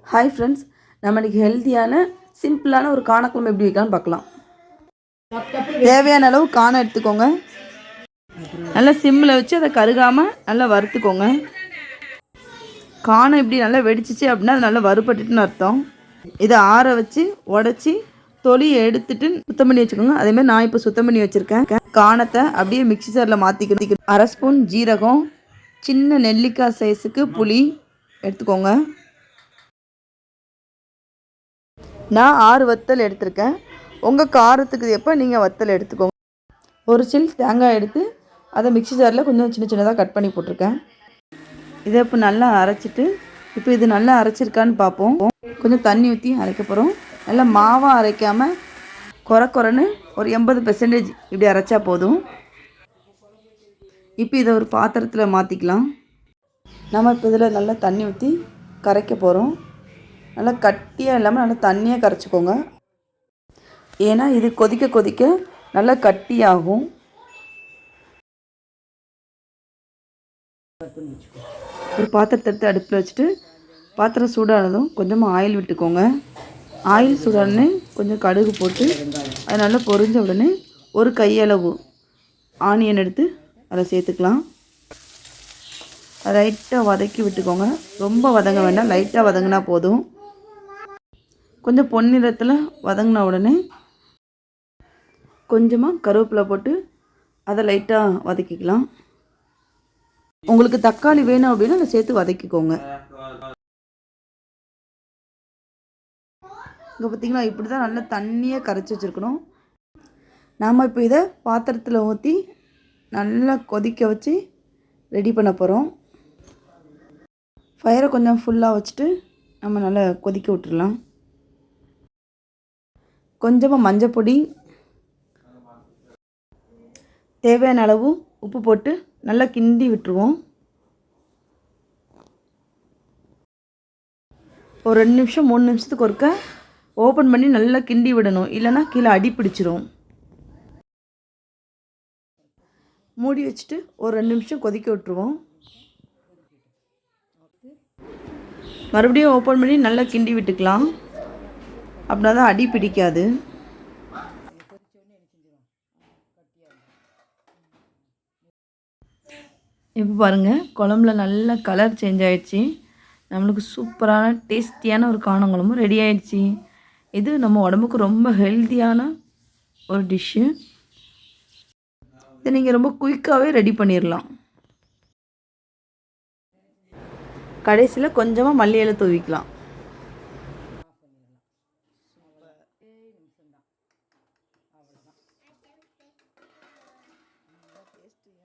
Hi friends, நம்ம இன்றைக்கி ஹெல்த்தியான சிம்பிளான ஒரு காணக்குழம்பு எப்படி வைக்கலாம்னு பார்க்கலாம். தேவையான அளவு காணை எடுத்துக்கோங்க. நல்லா சிம்மில் வச்சு அதை கருகாமல் நல்லா வறுத்துக்கோங்க. காணை இப்படி நல்லா வெடிச்சிச்சு அப்படின்னா அது நல்லா வறுபட்டுட்டுன்னு அர்த்தம். இதை ஆற வச்சு உடச்சி தொலியை எடுத்துட்டு சுத்தம் பண்ணி வச்சுக்கோங்க. அதேமாதிரி நான் இப்போ சுத்தம் பண்ணி வச்சுருக்கேன். காணத்தை அப்படியே மிக்ஸி ஜாரில் மாற்றிக்கணும். 1/2 ஸ்பூன் ஜீரகம், சின்ன நெல்லிக்காய் சைஸுக்கு புளி எடுத்துக்கோங்க. நான் 6 வத்தல் எடுத்திருக்கேன். உங்கள் காரத்துக்கு எப்போ நீங்கள் வத்தல் எடுத்துக்கோங்க. ஒரு சில் தேங்காய் எடுத்து அதை மிக்ஸி ஜாரில் கொஞ்சம் சின்ன சின்னதாக கட் பண்ணி போட்டிருக்கேன். இதை இப்போ நல்லா அரைச்சிட்டு இப்போ இது நல்லா அரைச்சிருக்கான்னு பார்ப்போம். கொஞ்சம் தண்ணி ஊற்றி அரைக்க போகிறோம். நல்லா மாவாக அரைக்காமல் குறைன்னு ஒரு 80% இப்படி அரைச்சா போதும். இப்போ இதை ஒரு பாத்திரத்தில் மாற்றிக்கலாம். நம்ம இப்போ இதில் நல்லா தண்ணி ஊற்றி கரைக்க போகிறோம். நல்லா கட்டியாக இல்லாமல் நல்லா தண்ணியாக கரைச்சிக்கோங்க. ஏன்னா இது கொதிக்க கொதிக்க நல்லா கட்டியாகும். ஒரு பாத்திரத்தை எடுத்து அடுப்பில் வச்சுட்டு பாத்திரம் சூடானதும் கொஞ்சமாக ஆயில் விட்டுக்கோங்க. ஆயில் சூடானே கொஞ்சம் கடுகு போட்டு அது நல்லா பொரிஞ்ச உடனே ஒரு கையளவு ஆனியன் எடுத்து அதை சேர்த்துக்கலாம். லைட்டாக வதக்கி விட்டுக்கோங்க. ரொம்ப வதங்க வேண்டாம், லைட்டாக வதங்கினா போதும். கொஞ்சம் பொன்னிறத்தில் வதங்கின உடனே கொஞ்சமாக கருவேப்பிலை போட்டு அதை லைட்டாக வதக்கிக்கலாம். உங்களுக்கு தக்காளி வேணும் அப்படின்னா அதை சேர்த்து வதக்கிக்கோங்க. இங்கே பார்த்திங்களா, இப்படி தான் நல்லா தண்ணியாக கரைச்சி வச்சுருக்கணும். நாம் இப்போ இதை பாத்திரத்தில் ஊற்றி நல்லா கொதிக்க வச்சு ரெடி பண்ண போகிறோம். ஃபயரை கொஞ்சம் ஃபுல்லாக வச்சுட்டு நம்ம நல்லா கொதிக்க விட்டுடலாம். கொஞ்சமாக மஞ்சள் பொடி, தேவையான அளவு உப்பு போட்டு நல்லா கிண்டி விட்டுருவோம். ஒரு 2 நிமிஷம் 3 நிமிஷத்துக்கு ஒருக்க ஓப்பன் பண்ணி நல்லா கிண்டி விடணும், இல்லைன்னா கீழே அடி பிடிச்சிரும். மூடி வச்சுட்டு ஒரு 2 நிமிஷம் கொதிக்க விட்டுருவோம். மறுபடியும் ஓப்பன் பண்ணி நல்லா கிண்டி விட்டுக்கலாம். அப்படின்னா தான் அடி பிடிக்காது. இப்போ பாருங்கள், குழம்புல நல்ல கலர் சேஞ்ச் ஆகிடுச்சி. நம்மளுக்கு சூப்பரான டேஸ்டியான ஒரு காணக்குழம்பு ரெடி ஆகிடுச்சி. இது நம்ம உடம்புக்கு ரொம்ப ஹெல்த்தியான ஒரு டிஷ்ஷு. இதை நீங்கள் ரொம்ப குயிக்காகவே ரெடி பண்ணிடலாம். கடைசியில் கொஞ்சமாக மல்லி இலை தூவிக்கலாம்.